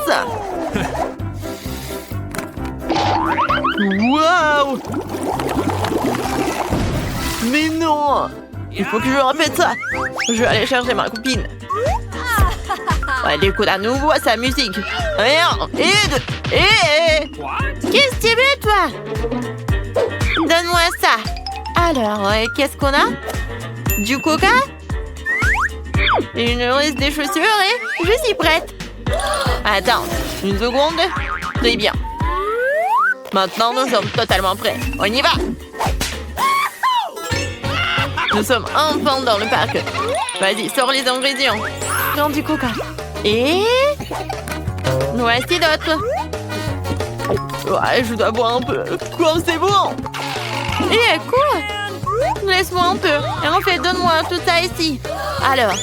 ça. Waouh! Mais non! Il faut que je répète ça. Je vais aller chercher ma copine. Elle écoute à nouveau sa musique. Qu'est-ce que tu veux, toi? Donne-moi ça. Alors, qu'est-ce qu'on a? Du coca? Il nous reste des chaussures et je suis prête. Attends, une seconde. Très bien. Maintenant, nous sommes totalement prêts. On y va! Nous sommes enfin dans le parc. Vas-y, sors les ingrédients. Prends du coca. Et... voici d'autres. Ouais, je dois boire un peu. Quoi, c'est bon? Et quoi? Laisse-moi un peu. Et en fait, donne-moi tout ça ici. Alors,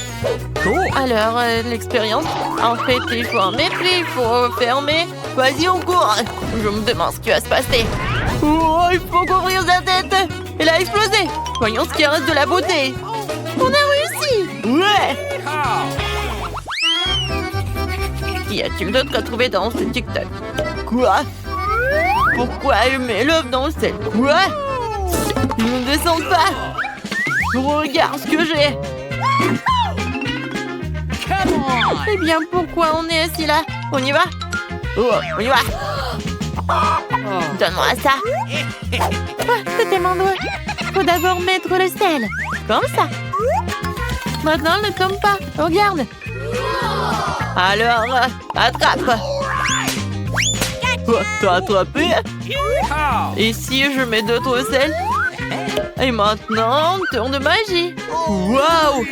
l'expérience. En fait, il faut un mépris, il faut fermer. Vas-y, on court. Je me demande ce qui va se passer. Oh, il faut couvrir sa tête. Elle a explosé. Voyons ce qui reste de la beauté. On a réussi. Ouais. Qu'y a-t-il d'autre à trouver dans ce TikTok? Quoi? Pourquoi elle met l'œuf dans le sel? Quoi? Ils ne descendent pas. Regarde ce que j'ai. Eh bien, pourquoi on est assis là? On y va? Oh, on y va. Donne-moi ça. C'était mon doigt. Faut d'abord mettre le sel. Comme ça. Maintenant, ne tombe pas. Regarde. Alors, attrape. T'as attrapé? Et si je mets d'autres sel? Et maintenant, tour de magie. Waouh!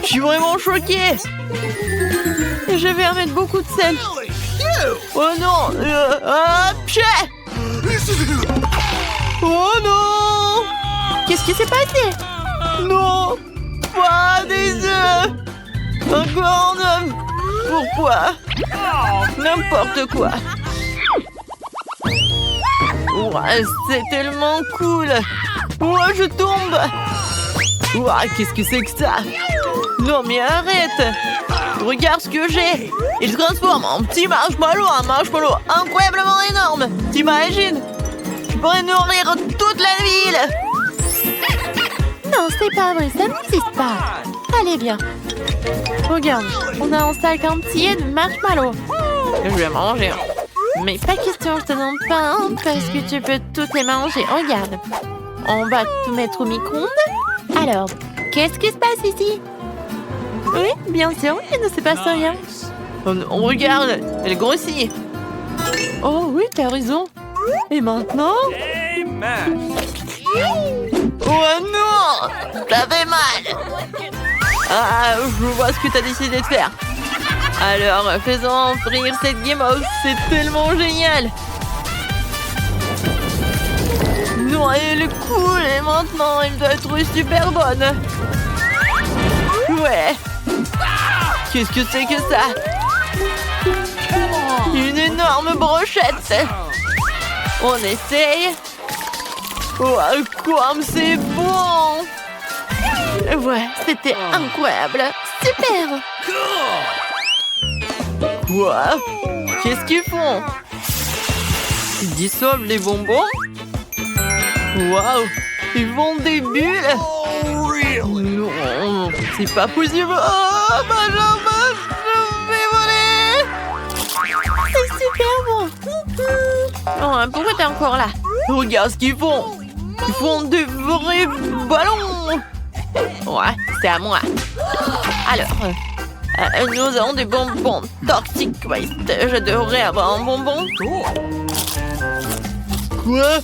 Je suis vraiment choquée. Je vais en mettre beaucoup de sel. Oh non! Oh non! Qu'est-ce qui s'est passé? Non! Pas des œufs! Encore un œuf! Pourquoi? N'importe quoi! Ouais, c'est tellement cool! Ouais, je tombe! Ouais, qu'est-ce que c'est que ça? Non mais arrête! Regarde ce que j'ai! Il se transforme en petit marshmallow, un marshmallow incroyablement énorme! T'imagines? Je pourrais nourrir toute la ville! Non, c'est pas vrai, ça n'existe pas! Allez, viens! Regarde, on a un sac entier de marshmallows! Je vais manger. Mais pas question, je te demande pas un, parce que tu peux toutes les manger. Regarde! On va tout mettre au micro-ondes. Alors, qu'est-ce qui se passe ici? Oui, bien sûr, il ne se passe rien. On regarde, elle grossit. Oh oui, t'as raison. Et maintenant? Oh non! Ça fait mal! Ah, je vois ce que t'as décidé de faire. Alors, faisons frire cette guimauve, c'est tellement génial! Non, elle est cool et maintenant, elle doit être super bonne. Ouais. Qu'est-ce que c'est que ça? Une énorme brochette. On essaye. Oh, quoi, c'est bon. Ouais, c'était incroyable. Super. Quoi? Qu'est-ce qu'ils font? Ils dissolvent les bonbons? Waouh! Ils font des bulles! Non, c'est pas possible! Oh, ma jambe! Je vais voler! C'est super bon! Oh, pourquoi t'es encore là? Regarde ce qu'ils font! Ils font des vrais ballons! Ouais, c'est à moi! Alors, nous avons des bonbons Toxic Waste. J'adorerais avoir un bonbon. Quoi?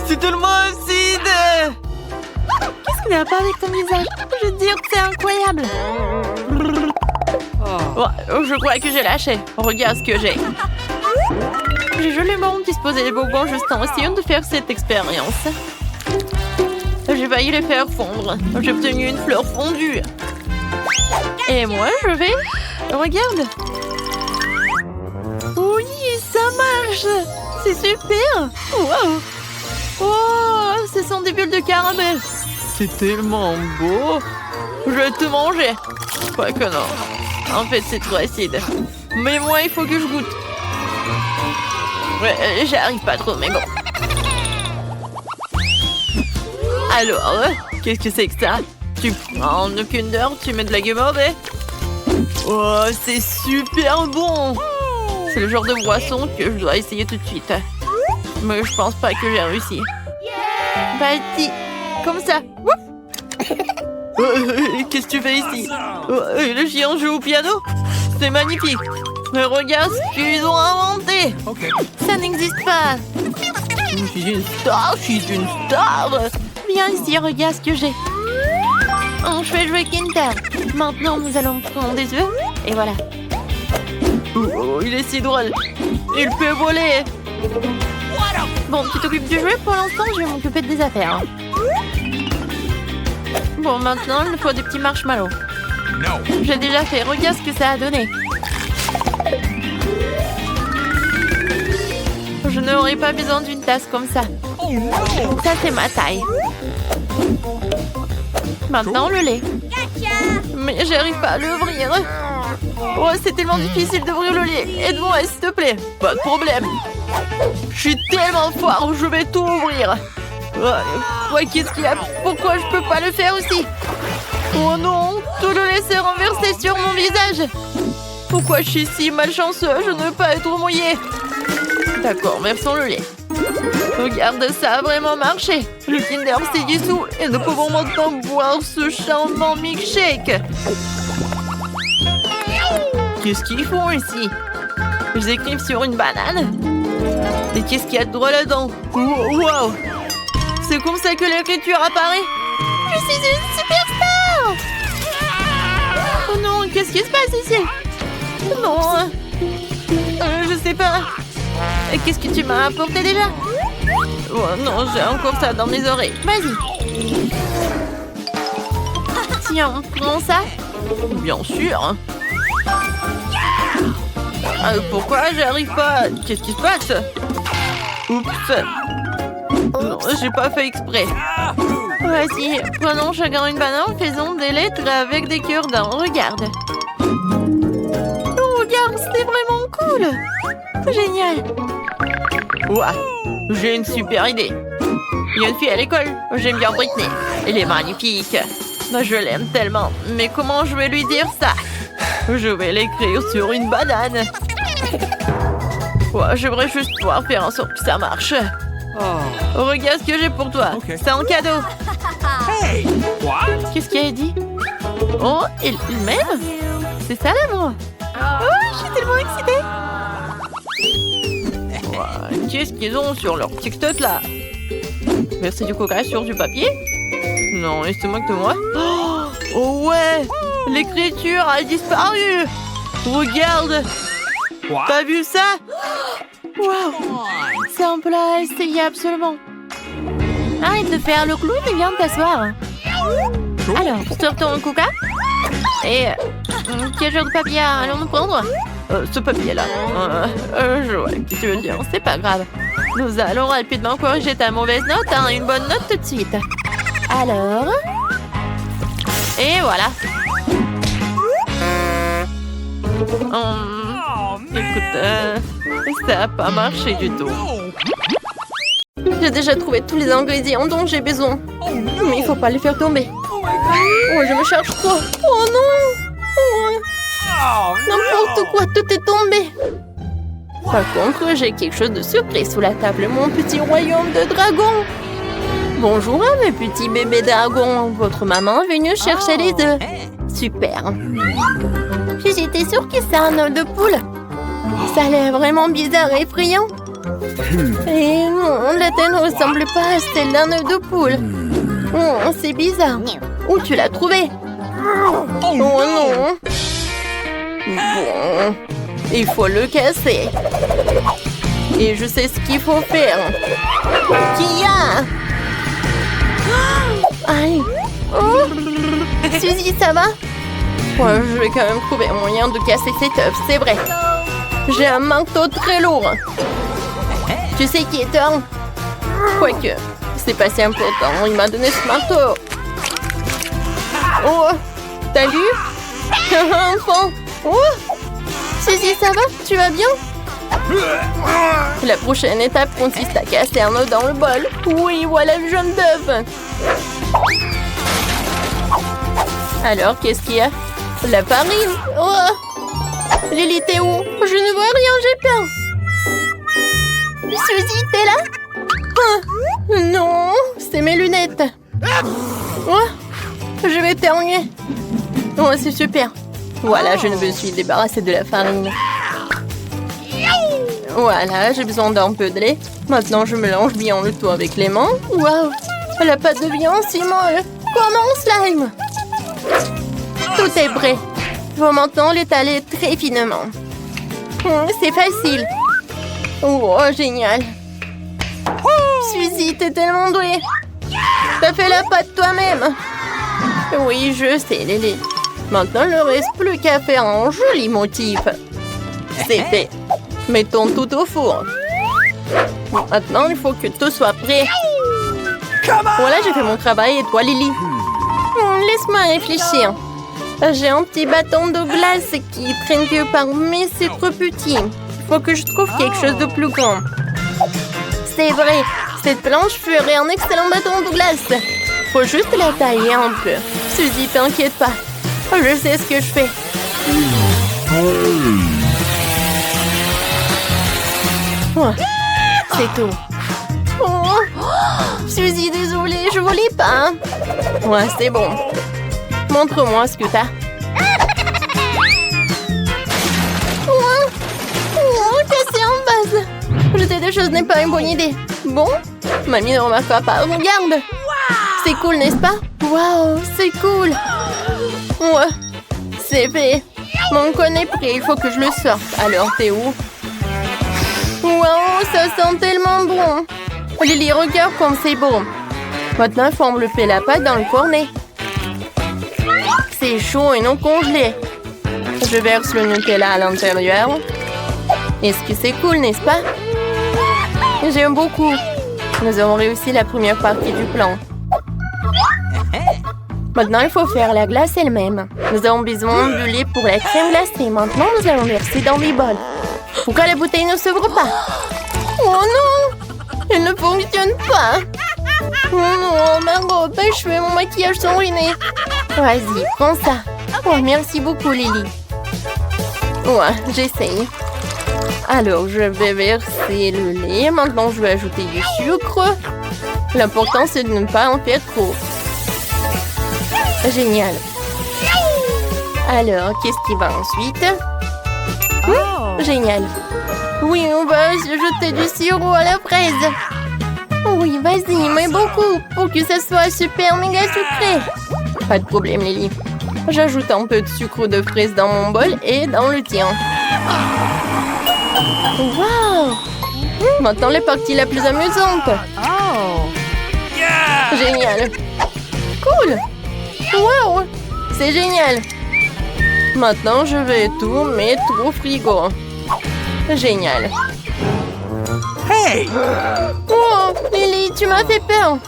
C'est tellement acide! Qu'est-ce qu'il n'y a pas avec ton visage? Je veux dire que c'est incroyable! Oh, je crois que j'ai lâché. Regarde ce que j'ai. J'ai joliment disposé les bonbons juste en essayant de faire cette expérience. J'ai failli les faire fondre. J'ai obtenu une fleur fondue. Et moi, je vais... Regarde! Oui, ça marche! C'est super! Wow! Oh, ce sont des bulles de caramel. C'est tellement beau. Je vais tout manger. Quoi que non. En fait, c'est trop acide. Mais moi, il faut que je goûte. Ouais, j'arrive pas trop, mais bon. Alors, qu'est-ce que c'est que ça? Tu prends un Kinder, tu mets de la Guimauve. Oh, c'est super bon! C'est le genre de boisson que je dois essayer tout de suite. Mais je pense pas que j'ai réussi. Vas-y, comme ça. Qu'est-ce que tu fais ici? Le chien joue au piano? C'est magnifique. Mais regarde ce qu'ils ont inventé. Ça n'existe pas. Je suis une star, je suis une star. Viens ici, regarde ce que j'ai. Je vais jouer Kinder. Maintenant, nous allons prendre des œufs. Et voilà. Oh, il est si drôle. Il peut voler. Bon, tu t'occupes du jeu pour l'instant, je vais m'occuper des affaires. Bon, maintenant, il me faut des petits marshmallows. J'ai déjà fait. Regarde ce que ça a donné. Je n'aurais pas besoin d'une tasse comme ça. Ça, c'est ma taille. Maintenant, le lait. Mais j'arrive pas à l'ouvrir. Oh, c'est tellement difficile d'ouvrir le lait. Aide-moi, s'il te plaît. Pas de problème. Je suis tellement fort, je vais tout ouvrir. Ouais, qu'est-ce qu'il y a? Pourquoi je peux pas le faire aussi? Oh non, tout le lait s'est renversé sur mon visage. Pourquoi je suis si malchanceux? Je ne veux pas être mouillée. D'accord, versons le lait. Regarde, ça a vraiment marché. Le Kinder s'est dissous et nous pouvons maintenant boire ce charmant milkshake. Qu'est-ce qu'ils font ici? Ils écrivent sur une banane. Et qu'est-ce qu'il y a de drôle là-dedans? Wow! C'est comme ça que l'écriture apparaît. Je suis une superstar! Oh non, qu'est-ce qui se passe ici? Non, je sais pas. Qu'est-ce que tu m'as apporté déjà? Oh non, j'ai encore ça dans mes oreilles. Vas-y. Tiens, prends ça. Bien sûr. Pourquoi j'arrive pas? Qu'est-ce qui se passe? Oups. Non, j'ai pas fait exprès. Vas-y, prenons chacun une banane, faisons des lettres avec des cure-dents. Regarde. Oh, regarde, c'était vraiment cool. Génial. Ouah, j'ai une super idée. Il y a une fille à l'école. J'aime bien Britney. Elle est magnifique. Je l'aime tellement. Mais comment je vais lui dire ça? Je vais l'écrire sur une banane. Ouais, j'aimerais juste pouvoir faire en sorte que ça marche. Oh. Regarde ce que j'ai pour toi. Okay. C'est un cadeau. Hey, qu'est-ce qu'il a dit? Oh, il m'aime? C'est ça l'amour? Oh, je suis tellement excitée. Ouais, qu'est-ce qu'ils ont sur leur TikTok là? Verser du coca sur du papier? Non, et c'est moi que moi. Oh ouais, l'écriture a disparu. Regarde. T'as vu ça? Wow. C'est un plat à essayer absolument. Arrête de faire le clown et viens t'asseoir. Alors, sortons un coca. Et quel genre de papier allons-nous prendre? Ce papier-là. Je vois ce que tu veux dire. C'est pas grave. Nous allons rapidement corriger ta mauvaise note à une bonne note tout de suite. Alors... Et voilà. Écoute, ça n'a pas marché du tout. J'ai déjà trouvé tous les ingrédients dont j'ai besoin. Mais il faut pas les faire tomber. Oh, je me charge trop. Oh non! Oh, n'importe quoi, tout est tombé. Par contre, j'ai quelque chose de surprise sous la table. Mon petit royaume de dragons. Bonjour, mes petits bébés dragons. Votre maman est venue chercher les œufs. Super. Puis j'étais sûre que c'est un œuf de poule. Ça a l'air vraiment bizarre et effrayant. Et non, la tête ne ressemble pas à celle d'un œuf de poule. Oh, c'est bizarre. Où tu l'as trouvé? Oh non. Bon, il faut le casser. Et je sais ce qu'il faut faire. Kia! Aïe! Oh! Suzy, ça va? Ouais, je vais quand même trouver un moyen de casser cet œuf, c'est vrai. J'ai un marteau très lourd. Tu sais qui est un? Quoique, c'est pas si important. Il m'a donné ce marteau. Oh! T'as vu? Enfant! Oh! Suzy, ça va? Tu vas bien? La prochaine étape consiste à casser un œuf dans le bol. Oui, voilà le jaune d'œuf. Alors, qu'est-ce qu'il y a? La farine. Oh! Lily, t'es où? Je ne vois rien, j'ai peur. Suzy, t'es là? Oh, non, c'est mes lunettes. Oh, je vais éternuer. Oh, c'est super. Voilà, je me suis débarrassée de la farine. Voilà, j'ai besoin d'un peu de lait. Maintenant, je mélange bien le tout avec les mains. Waouh, la pâte devient si molle. Comme un slime. Tout est prêt. Il faut maintenant l'étaler très finement. C'est facile. Oh, génial. Suzy, t'es tellement douée. T'as fait la pâte toi-même. Oui, je sais, Lily. Maintenant, il ne reste plus qu'à faire un joli motif. C'est fait. Mettons tout au four. Maintenant, il faut que tout soit prêt. Voilà, j'ai fait mon travail. Et toi, Lily? Laisse-moi réfléchir. J'ai un petit bâton de glace qui traîne que par, mais c'est trop petit. Il faut que je trouve quelque chose de plus grand. C'est vrai, cette planche ferait un excellent bâton de glace. Faut juste la tailler un peu. Suzy, t'inquiète pas. Je sais ce que je fais. Oh, c'est tout. Oh, Suzy, désolée, je voulais pas. Ouais, c'est bon. Montre-moi ce que t'as. Oh, casser en base. Jeter des choses n'est pas une bonne idée. Bon, mamie ne remarquera pas. Regarde. C'est cool, n'est-ce pas? Waouh, c'est cool. Ouais, c'est fait. Mon cône est prêt, il faut que je le sorte. Alors, t'es où? Waouh, ça sent tellement bon. Lily, regarde comme c'est beau. Maintenant, il faut envelopper la pâte dans le cornet. C'est chaud et non congelé. Je verse le Nutella à l'intérieur. Est-ce que c'est cool, n'est-ce pas? J'aime beaucoup. Nous avons réussi la première partie du plan. Maintenant, il faut faire la glace elle-même. Nous avons besoin du lait pour la crème glacée. Maintenant, nous allons verser dans les bols. Pourquoi la bouteille ne s'ouvre pas? Oh non! Elle ne fonctionne pas. Oh non, ma robe, mes cheveux, mon maquillage sont ruinés. Vas-y, prends ça. Oh, merci beaucoup, Lily. Ouais, j'essaye. Alors, je vais verser le lait. Maintenant, je vais ajouter du sucre. L'important, c'est de ne pas en faire trop. Génial. Alors, qu'est-ce qui va ensuite? Génial. Oui, on va jeter du sirop à la fraise. Oui, vas-y, mais beaucoup, pour que ça soit super méga sucré. Pas de problème, Lily. J'ajoute un peu de sucre de fraise dans mon bol et dans le tien. Wow! Maintenant, la partie la plus amusante. Génial. Cool. Wow! C'est génial. Maintenant, je vais tout mettre au frigo. Génial. Hey! Oh, Lily, tu m'as fait peur.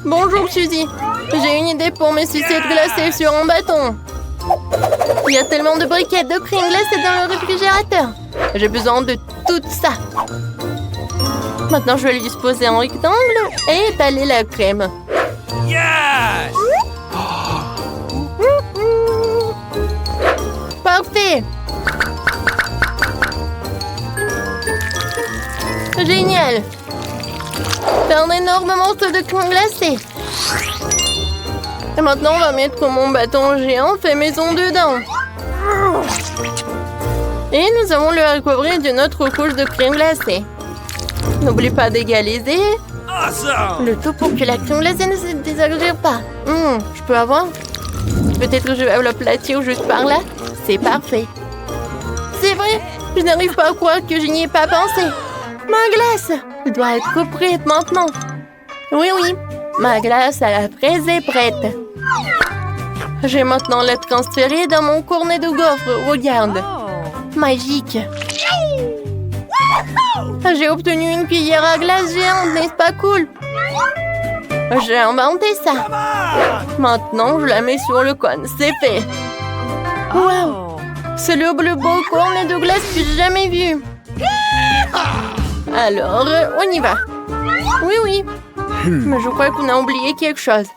Bonjour, Suzy. J'ai une idée pour mes sucettes glacées sur un bâton. Il y a tellement de briquettes de crème glacée dans le réfrigérateur. J'ai besoin de tout ça. Maintenant, je vais le disposer en rectangle et étaler la crème. Yes! Parfait. Génial. C'est un énorme morceau de crème glacée. Et maintenant, on va mettre mon bâton géant fait maison dedans. Et nous allons le recouvrir d'une autre couche de crème glacée. N'oublie pas d'égaliser Awesome! le tout pour que la crème glacée ne se désagrège pas. Je peux avoir? Peut-être que je vais l'aplatir juste par là. C'est parfait. C'est vrai, je n'arrive pas à croire que je n'y ai pas pensé. Ma glace doit être prête maintenant. Oui, ma glace à la fraise est prête. Je vais maintenant la transférer dans mon cornet de gaufres. Regarde. Magique. J'ai obtenu une cuillère à glace géante, n'est-ce pas cool? J'ai inventé ça. Maintenant, je la mets sur le cône. C'est fait. Wow. C'est le plus beau cornet de glace que j'ai jamais vu. Alors, on y va. Oui, oui. Mais je crois qu'on a oublié quelque chose.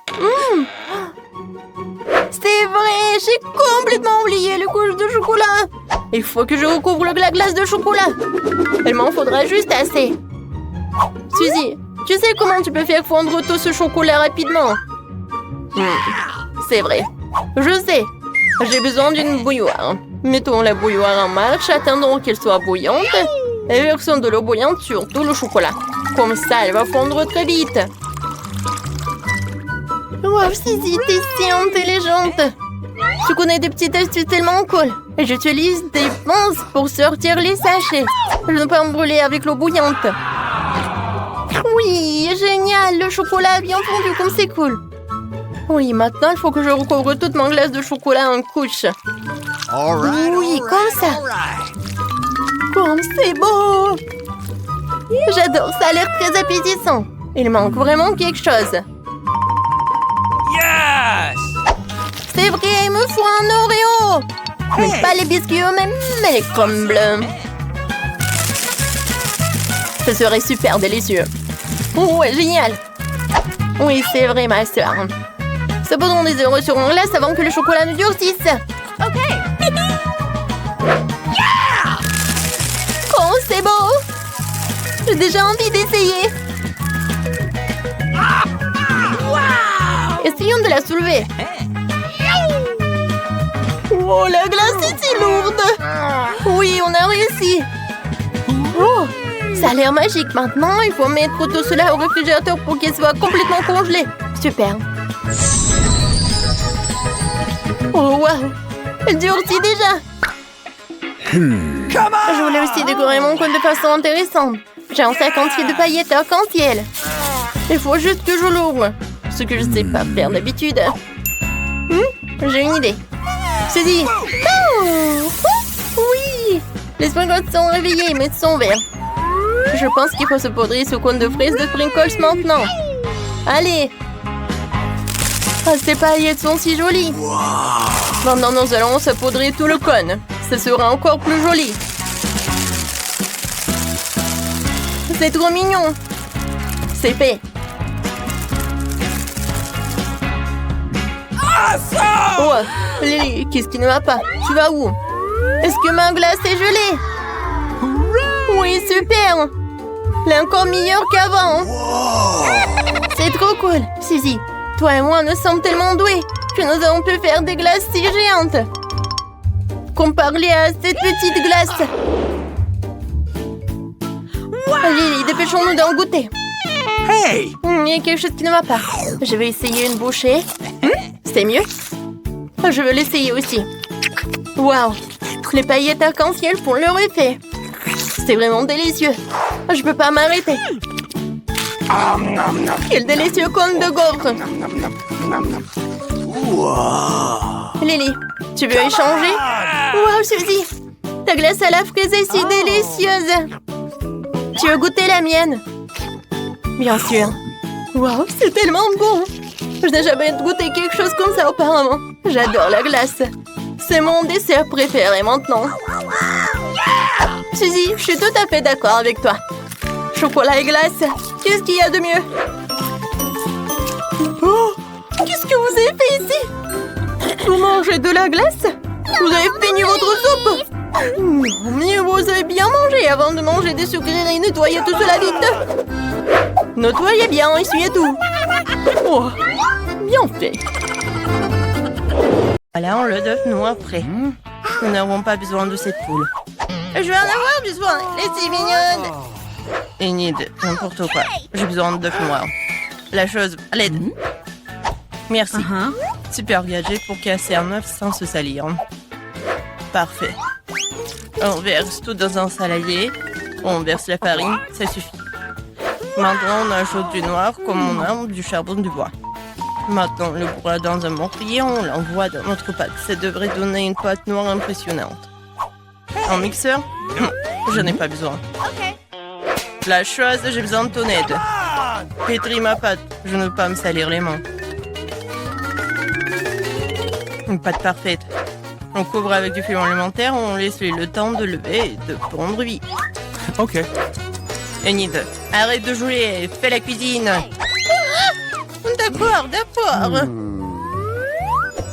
C'est vrai, j'ai complètement oublié le couche de chocolat. Il faut que je recouvre la glace de chocolat. Il m'en faudra juste assez. Suzy, tu sais comment tu peux faire fondre tout ce chocolat rapidement? C'est vrai. Je sais. J'ai besoin d'une bouilloire. Mettons la bouilloire en marche, attendons qu'elle soit bouillante et versons de l'eau bouillante sur tout le chocolat. Comme ça, elle va fondre très vite. Wow, Suzy, t'es si intelligente. Tu connais des petites astuces tellement cool. Et j'utilise des pinces pour sortir les sachets. Je ne peux pas me brûler avec l'eau bouillante. Oui, génial, le chocolat a bien fondu, comme c'est cool. Oui, maintenant, il faut que je recouvre toute ma glace de chocolat en couche. Oui, comme ça. Comme c'est beau. J'adore, ça a l'air très appétissant. Il manque vraiment quelque chose. Yes! C'est vrai, il me faut un Oreo. Mais pas les biscuits eux-mêmes, mais les crumbles. Ce serait super délicieux. Ouais, génial. Oui, c'est vrai, ma soeur. Saupoudrons des Oreos sur une glace avant que le chocolat ne durcisse. Ok. Oh, c'est beau. J'ai déjà envie d'essayer. Essayons de la soulever. Oh, la glace est si lourde. Oui, on a réussi. Oh, ça a l'air magique. Maintenant, il faut mettre tout cela au réfrigérateur pour qu'il soit complètement congelé. Super. Oh, waouh. Elle durcit déjà. Je voulais aussi décorer mon cône de façon intéressante. J'ai un sac entier de paillettes arc-en-ciel. Il faut juste que je l'ouvre. Ce que je ne sais pas faire d'habitude. J'ai une idée. Suzy. Oh, oui. Les sprinkles sont réveillés, mais sont verts. Je pense qu'il faut se poudrer ce cône de fraises de sprinkles maintenant. Allez. Ah, ces paillettes sont si jolies. Maintenant, nous allons saupoudrer tout le cône. Ce sera encore plus joli. C'est trop mignon. C'est fait. Oh, Lily, qu'est-ce qui ne va pas? Tu vas où? Est-ce que ma glace est gelée? Oui, super. Elle est encore meilleure qu'avant. C'est trop cool. Suzy, toi et moi, nous sommes tellement doués que nous avons pu faire des glaces si géantes. Comparé à cette petite glace. Lily, dépêchons-nous d'en goûter. Hey! Il y a quelque chose qui ne va pas. Je vais essayer une bouchée. C'est mieux. Je veux l'essayer aussi. Waouh! Les paillettes arc-en-ciel font leur effet. C'est vraiment délicieux. Je peux pas m'arrêter. Quel délicieux cône de gaufre. Lily, tu veux échanger? Waouh, Suzy! Ta glace à la fraise est si délicieuse. Tu veux goûter la mienne? Bien sûr. Waouh, c'est tellement bon. Je n'ai jamais goûté quelque chose comme ça auparavant. J'adore la glace. C'est mon dessert préféré maintenant. Suzy, je suis tout à fait d'accord avec toi. Chocolat et glace, qu'est-ce qu'il y a de mieux? Oh, qu'est-ce que vous avez fait ici? Vous mangez de la glace? Vous avez fini votre soupe? Non, mieux vous avez bien mangé avant de manger des sucreries. Nettoyez tout cela vite. Nettoyez bien, essuyez tout. Oh, bien fait. Voilà, le œuf noir prêt. Nous n'avons pas besoin de cette poule. Je vais en avoir besoin. Laissez mignonne. Enid, n'importe quoi. J'ai besoin d'œuf noir. La chose à l'aide. Merci. Super gadget pour casser un œuf sans se salir. Parfait. On verse tout dans un saladier. On verse la farine, ça suffit. Maintenant, on ajoute du noir comme on a du charbon de bois. Maintenant, on le broie dans un mortier, on l'envoie dans notre pâte. Ça devrait donner une pâte noire impressionnante. Un mixeur? Je n'ai pas besoin. La chose, j'ai besoin de ton aide. Pétris ma pâte, je ne veux pas me salir les mains. Une pâte parfaite. On couvre avec du film alimentaire, on laisse le temps de lever et de pondre vite. Okay. Enid, arrête de jouer, fais la cuisine. D'accord.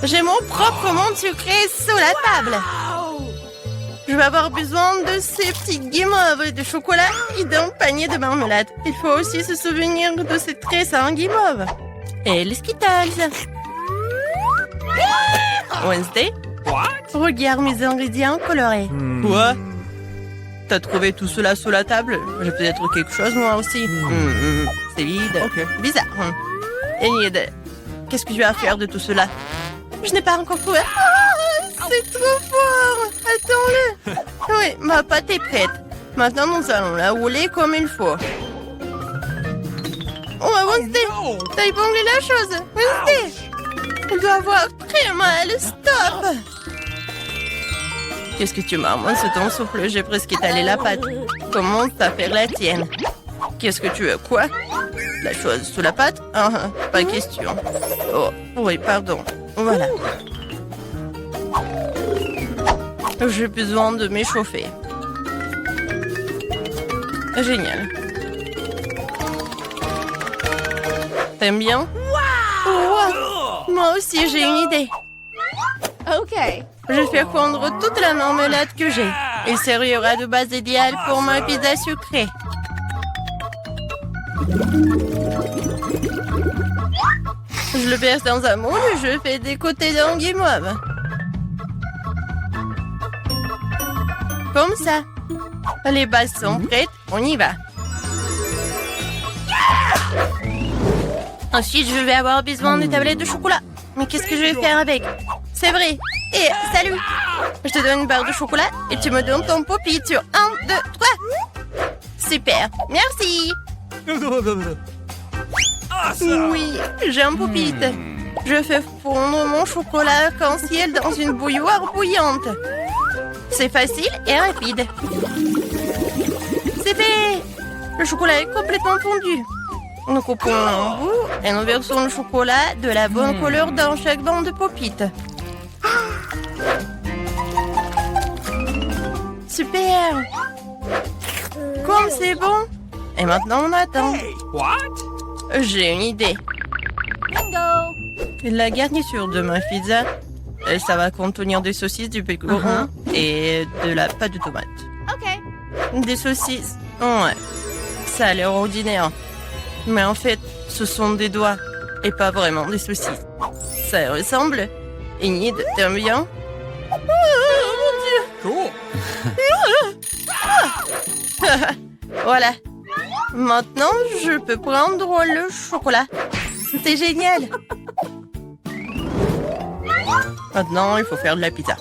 J'ai mon propre monde sucré sous la table. Je vais avoir besoin de ces petits guimauves de chocolat et d'un panier de marmelade. Il faut aussi se souvenir de ces tressins guimauves. Et les Skittles. Wednesday, What? regarde mes ingrédients colorés. Quoi? T'as trouvé tout cela sous la table? J'ai peut-être quelque chose moi aussi. C'est vide. Ok. Bizarre. Enid, qu'est-ce que tu vas faire de tout cela? Je n'ai pas encore trouvé. C'est trop fort! Attends-le! Oui, ma pâte est prête. Maintenant, nous allons la rouler comme il faut. Oh, Wednesday! No! T'as épinglé la chose! Wednesday! Elle doit avoir très mal. Stop! Qu'est-ce que tu marmonnes sous ton souffle? J'ai presque étalé la pâte. Commence à faire la tienne. Qu'est-ce que tu veux? Quoi? La chose sous la pâte? Pas question. Oh, oui, pardon. Voilà. J'ai besoin de m'échauffer. Génial. T'aimes bien? Wow! Moi aussi, j'ai une idée. OK. Je vais faire fondre toute la marmelade que j'ai. Il servira de base idéale pour ma pizza sucrée. Je le verse dans un moule et je fais des côtés d'un guimauve. Comme ça. Les bases sont prêtes, on y va. Ensuite, je vais avoir besoin des tablettes de chocolat. Mais qu'est-ce que je vais faire avec? C'est vrai. Et salut. Je te donne une barre de chocolat et tu me donnes ton pop-it sur 1, 2, 3. Super. Merci. Awesome! Oui, j'ai un pop-it. Je fais fondre mon chocolat arc-en-ciel dans une bouilloire bouillante. C'est facile et rapide. C'est fait. Le chocolat est complètement fondu. Nous coupons en bout et nous versons le chocolat de la bonne couleur dans chaque bande de pop-it. Super. Comme c'est bon. Et maintenant on attend. Hey, what? J'ai une idée. Bingo! La garniture de ma pizza, ça va contenir des saucisses, du bacon et de la pâte de tomate. OK. Des saucisses? Ouais. Ça a l'air ordinaire. Mais en fait, ce sont des doigts et pas vraiment des saucisses. Ça y ressemble. Enid, t'aimes bien? Oh Cool. mon Dieu! Voilà. Maintenant, je peux prendre le chocolat. C'est génial. Maintenant, il faut faire de la pizza.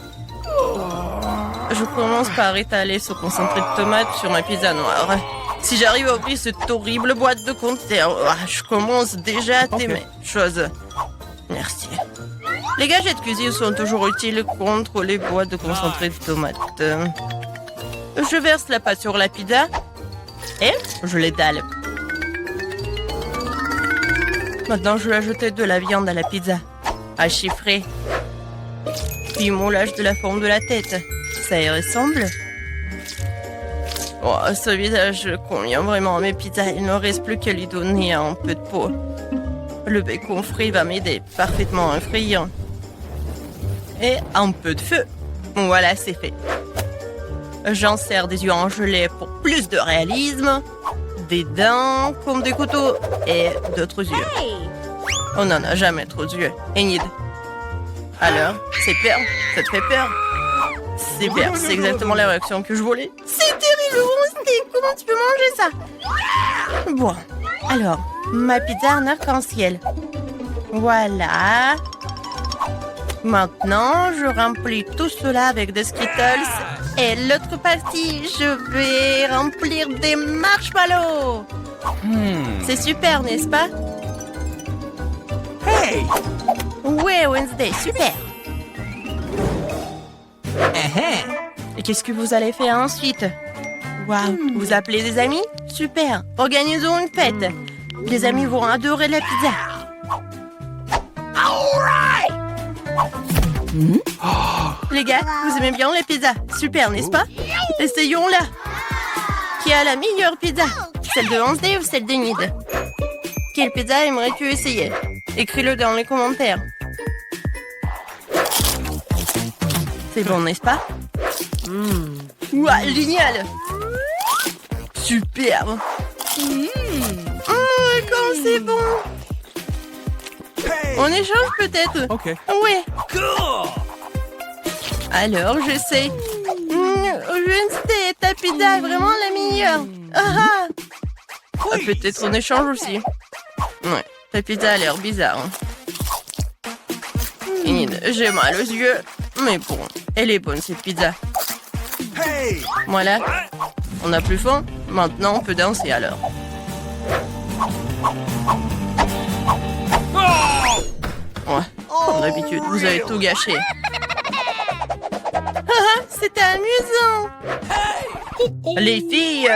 Je commence par étaler ce concentré de tomate sur ma pizza noire. Si j'arrive à ouvrir cette horrible boîte de conserve, je commence déjà à t'aimer. Chose. Merci. Les gadgets de cuisine sont toujours utiles contre les boîtes de concentré de tomate. Je verse la pâte sur la pizza et je l'étale. Maintenant, je vais ajouter de la viande à la pizza, à chiffrer. Puis moulage de la forme de la tête. Ça y ressemble. Oh, ce visage convient vraiment à mes pizzas. Il ne reste plus qu'à lui donner un peu de peau. Le bacon frit va m'aider parfaitement en friant. Et un peu de feu. Voilà, c'est fait. J'en sers des yeux en gelée pour plus de réalisme. Des dents comme des couteaux et d'autres yeux. Hey! On n'en a jamais trop d'yeux. Enid. Alors, c'est peur? Ça te fait peur? Super, c'est exactement la réaction que je voulais. C'est terrible, Wednesday. Comment tu peux manger ça? Bon, alors, ma pizza en arc-en-ciel. Voilà. Maintenant, je remplis tout cela avec des Skittles. Et l'autre partie, je vais remplir des marshmallows. C'est super, n'est-ce pas? Hey! Ouais, Wednesday, super. Et qu'est-ce que vous allez faire ensuite? Waouh, vous appelez des amis? Super, organisons une fête. Les amis vont adorer la pizza. All right! Les gars, vous aimez bien les pizzas? Super, n'est-ce pas? Essayons-la. Qui a la meilleure pizza? Celle de Wednesday ou celle de Nid? Quelle pizza aimerais-tu essayer? Écris-le dans les commentaires. C'est bon, n'est-ce pas? Ouah, génial! Superbe! Oh, comme c'est bon! Hey. On échange peut-être? Okay. Ouais. Cool. Alors, je sais. Wednesday, ta pizza est vraiment la meilleure. Ah, ah. Peut-être on échange aussi. Ouais, ta pizza a l'air bizarre. Enid, j'ai mal aux yeux. Mais bon, elle est bonne cette pizza. Hey. Voilà. On a plus faim. Maintenant, on peut danser alors. Ouais, comme d'habitude, vous avez tout gâché. C'était amusant. Les filles,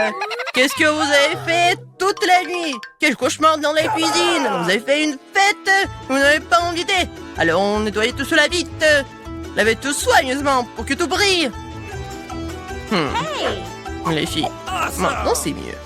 qu'est-ce que vous avez fait toute la nuit? Quel cauchemar dans la cuisine. Vous avez fait une fête. Vous n'avez pas invité. Alors on nettoyait tout cela vite. Lavez tout soigneusement pour que tout brille. Les filles, maintenant c'est mieux.